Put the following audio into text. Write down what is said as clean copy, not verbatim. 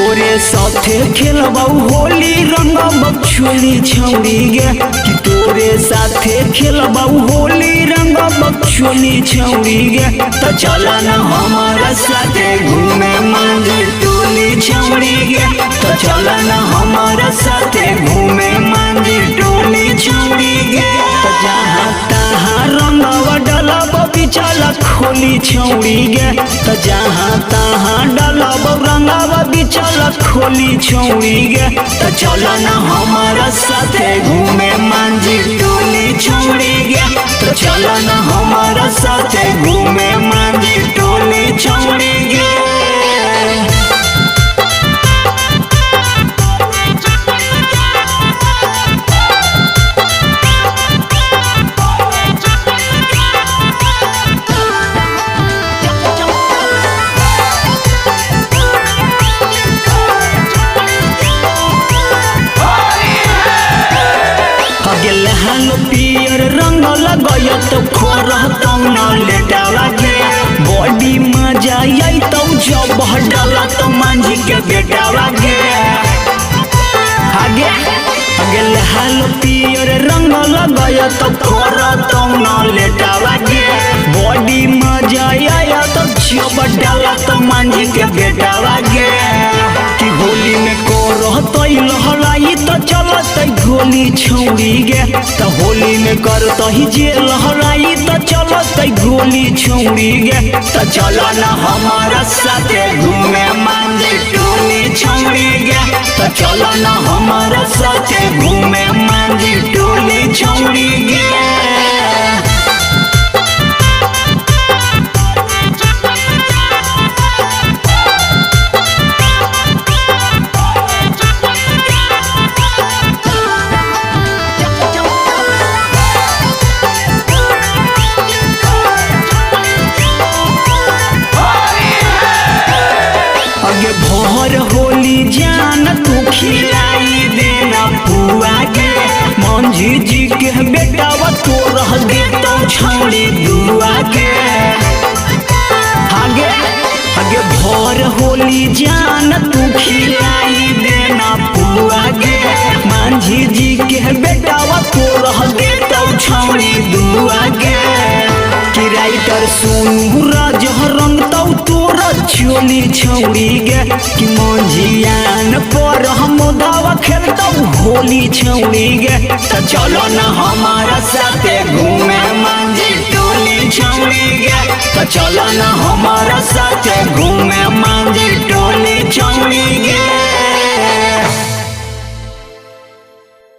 तोरे साथे खेलबाऊ होली रंगब छोली छौड़ी गे कि तोरे साथे खेलबाऊ होली रंगब छोली छौड़ी गे तो चला न हमारा साथे घूमे मंदिर टोली छौड़ी गे तो चला न हमारा साथे घूमे मंदिर टोली छौड़ी गे तो जहाँ तहाँ रंगवा डलब बिचला खोली छौड़ी गे तो जहाँ तहाँ डलब रंगवा बिचला खोली छौड़ी गे तो चला न हमारा साथे घूमे मंदिर टोली छौड़ी गे तो चला न हमारा साथे घूमे मंदिर टोली छौड़ी गे। पियर रंग लगाया तो खोरहतौ न लेटावा गे बॉडी मजा आई तो जब डाला तो मांझी के बेटावा गे आगे आगे लहालो पियर रंग लगाया तो खोरहतौ न लेटावा गे बॉडी मजा आया तो जब डाला तो मांझी के बेटावा गे कि होली में कोरहतौ लहराई तो चलतै गोली छौड़ी गे तो होली में करत ही जे लहराई तो चलतै गोली छौड़ी गे तो चला न हमारा साथे घूमे मंदिर टोली छौड़ी गे तो चला न हमारा साथे घूमे मंदिर टोली छौड़ी गे। भर होली जान तू खिलाई देना पुआ गे मंझी जी के बेटावा तो रह गे तो छौड़ी दुआ गे आगे आगे भर होली जान तू खिलाई देना पुआ गे मंझी जी के बेटावा तो रह गे तो छौड़ी दुआ गे कि राइटर सोनू राज रंग तो तोरा चोली छौड़ी गे कि मंझियान पर हम दावा खेलता होली छौड़ी गे तो चलो न हमारा साथे घूमे मंदिर टोली छौड़ी गे तो चलो न हमारा